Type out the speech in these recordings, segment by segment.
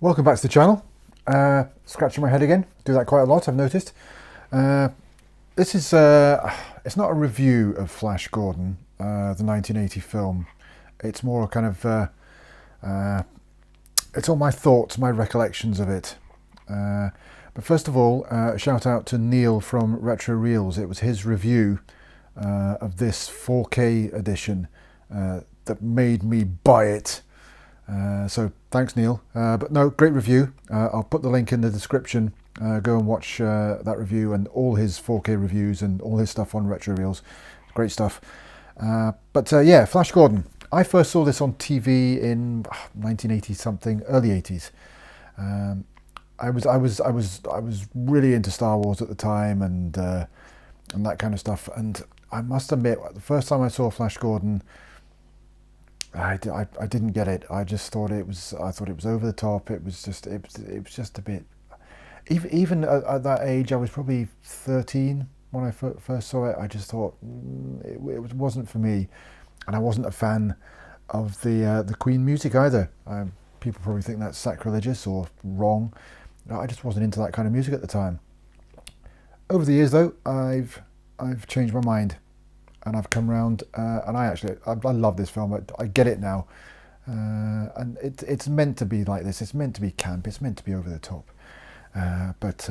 Welcome back to the channel. Scratching my head again. Do that quite a lot, I've noticed. This is, it's not a review of Flash Gordon, the 1980 film. It's more kind of, it's all my thoughts, my recollections of it. But first of all, shout out to Neil from Retro Reels. It was his review of this 4K edition that made me buy it. So thanks, Neil. But no, great review. I'll put the link in the description. Go and watch that review and all his 4K reviews and all his stuff on Retro Reels. Great stuff. But yeah, Flash Gordon. I first saw this on TV in 1980 something, early 80s. I was really into Star Wars at the time and that kind of stuff. And I must admit, the first time I saw Flash Gordon, I didn't get it. I just thought it was. I thought it was over the top. It was just a bit. Even at that age, I was probably 13 when I first saw it. I just thought it wasn't for me, and I wasn't a fan of the Queen music either. People probably think that's sacrilegious or wrong. I just wasn't into that kind of music at the time. Over the years, though, I've changed my mind. And I've come round, and I love this film. I get it now, and it's meant to be like this. It's meant to be camp. It's meant to be over the top. But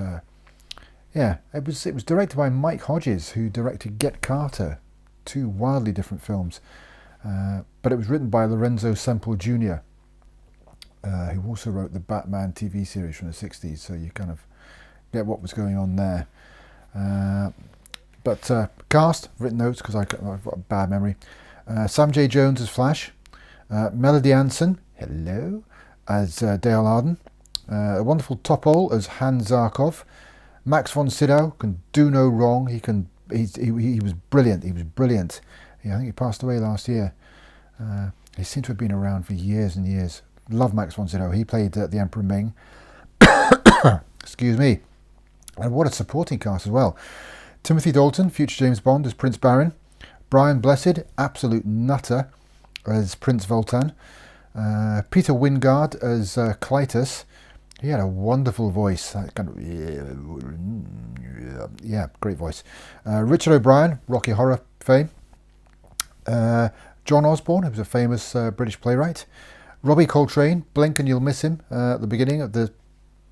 yeah, it was directed by Mike Hodges, who directed Get Carter, two wildly different films. But it was written by Lorenzo Semple Jr., who also wrote the Batman TV series from the 60s. So you kind of get what was going on there. But cast, written notes because I've got a bad memory. Sam J. Jones as Flash. Melody Anson, hello, as Dale Arden. A wonderful Topol as Hans Zarkov. Max von Sydow can do no wrong. He was brilliant. He was brilliant. Yeah, I think he passed away last year. He seemed to have been around for years and years. Love Max von Sydow. He played the Emperor Ming. Excuse me. And what a supporting cast as well. Timothy Dalton, future James Bond, as Prince Baron. Brian Blessed, absolute nutter, as Prince Voltan. Peter Wingard as Clytus. He had a wonderful voice. That kind of, yeah, great voice. Richard O'Brien, Rocky Horror fame. John Osborne, who was a famous British playwright. Robbie Coltrane, blink and you'll miss him at the beginning of the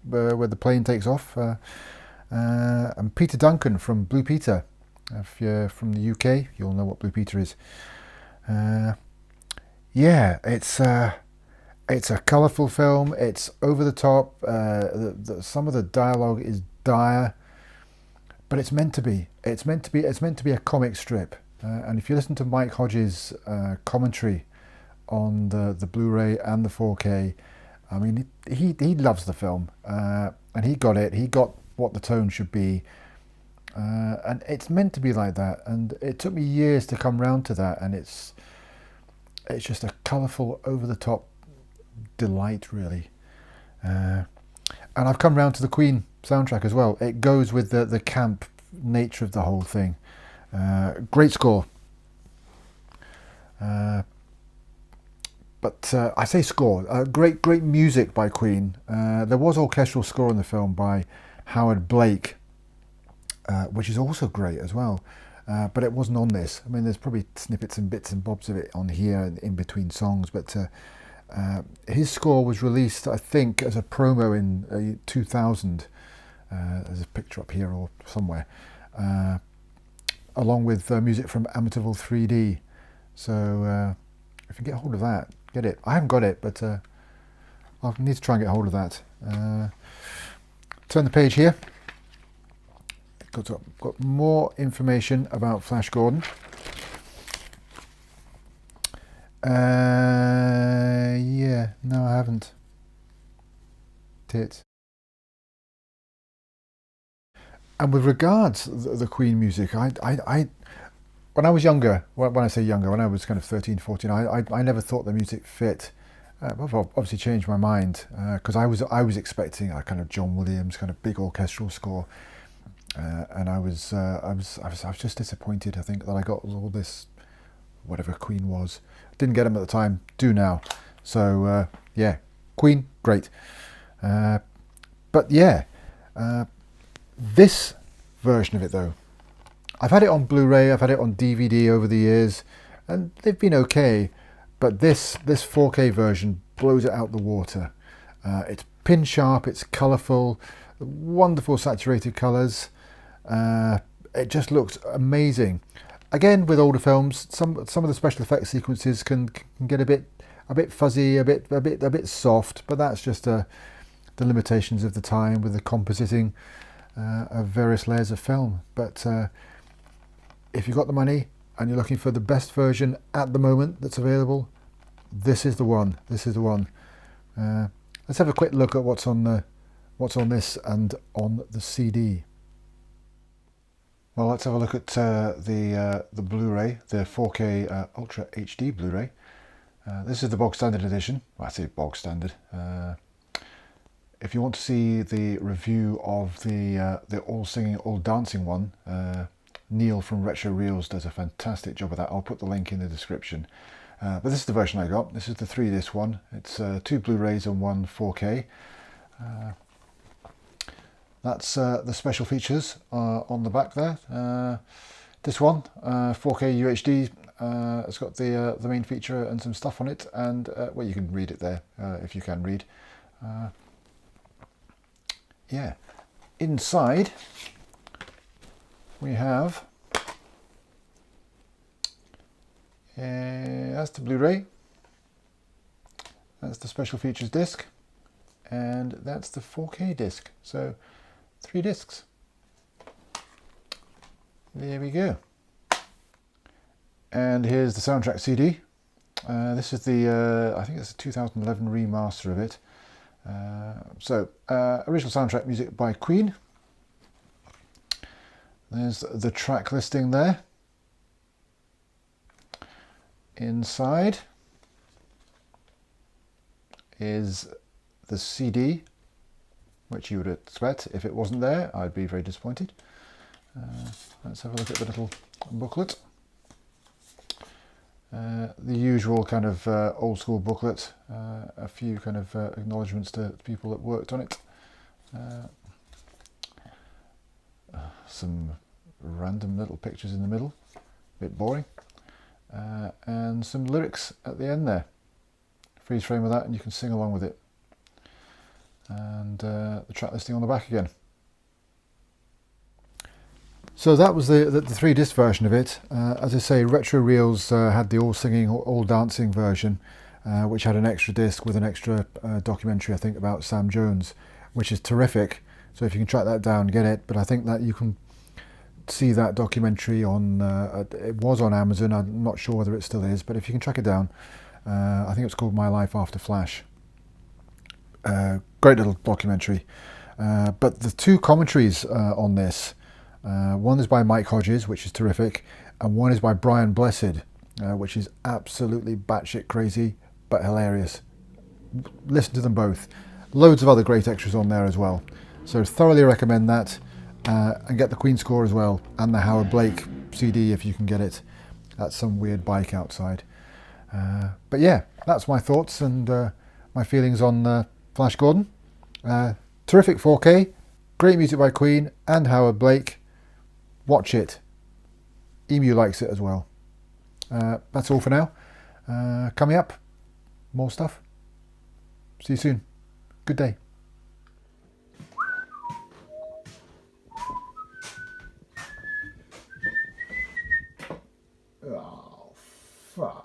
where the plane takes off. And Peter Duncan from Blue Peter. If you're from the UK, you'll know what Blue Peter is. Yeah, it's a colourful film. It's over the top. Some of the dialogue is dire, but it's meant to be. It's meant to be a comic strip. And if you listen to Mike Hodges' commentary on the Blu-ray and the 4K, I mean, he loves the film, and he got it. He got what the tone should be, and it's meant to be like that, and it took me years to come round to that, and it's just a colourful, over-the-top delight, really. And I've come round to the Queen soundtrack as well. It goes with the camp nature of the whole thing. Great score. But I say score, great music by Queen. There was orchestral score in the film by Howard Blake, which is also great as well, but it wasn't on this. I mean, there's probably snippets and bits and bobs of it on here in between songs, but his score was released, I think, as a promo in 2000. There's a picture up here or somewhere, along with music from Amityville 3D. So if you get hold of that, get it. I haven't got it, but I'll need to try and get hold of that. Turn the page here. Got more information about Flash Gordon. Yeah, no, I haven't. Tits. And with regards to the Queen music, I when I was younger, when I say younger, when I was kind of 13, 14, I never thought the music fit. I've obviously changed my mind because I was expecting a kind of John Williams kind of big orchestral score, and I was just disappointed. I think that I got all this, whatever Queen was, didn't get them at the time. Do now. So yeah, Queen, great. But yeah, this version of it though, I've had it on Blu-ray, I've had it on DVD over the years, and they've been okay. But this 4K version blows it out the water. It's pin sharp, it's colourful, wonderful saturated colours. It just looks amazing. Again, with older films, some of the special effects sequences can get a bit fuzzy, a bit soft, but that's just the limitations of the time with the compositing of various layers of film. But if you've got the money and you're looking for the best version at the moment that's available, this is the one. This is the one. Let's have a quick look at what's on this and on the CD. Well, let's have a look at the Blu-ray, the 4K Ultra HD Blu-ray. This is the bog standard edition. Well, I say bog standard. If you want to see the review of the all singing, all dancing one, Neil from Retro Reels does a fantastic job of that. I'll put the link in the description. But this is the version I got. This is the 3-disc one. It's 2 Blu-rays and 1 4K. That's the special features on the back there. This one, 4K UHD, it's got the main feature and some stuff on it, and well, you can read it there if you can read. Yeah, inside we have that's the Blu-ray, that's the special features disc, and that's the 4K disc. So 3 discs. There we go. And here's the soundtrack CD. This is the I think it's a 2011 remaster of it. Original soundtrack music by Queen. There's the track listing there. Inside is the CD, which you would expect. If it wasn't there, I'd be very disappointed. Let's have a look at the little booklet. The usual kind of old school booklet, a few kind of acknowledgements to people that worked on it. Some random little pictures in the middle, a bit boring. And some lyrics at the end there. Freeze frame of that and you can sing along with it. And the track listing on the back again. So that was the 3-disc version of it. As I say, Retro Reels had the all singing, all dancing version, which had an extra disc with an extra documentary, I think, about Sam Jones, which is terrific. So if you can track that down, get it. But I think that you can see that documentary on, it was on Amazon, I'm not sure whether it still is, but if you can track it down, I think it's called My Life After Flash. Great little documentary. But the 2 commentaries on this, one is by Mike Hodges, which is terrific, and one is by Brian Blessed, which is absolutely batshit crazy, but hilarious. Listen to them both. Loads of other great extras on there as well. So thoroughly recommend that, and get the Queen score as well, and the Howard Blake CD if you can get it. That's some weird bike outside. But yeah, that's my thoughts and my feelings on Flash Gordon. Terrific 4K, great music by Queen and Howard Blake. Watch it. Emu likes it as well. That's all for now. Coming up, more stuff. See you soon. Good day. Oh, fuck.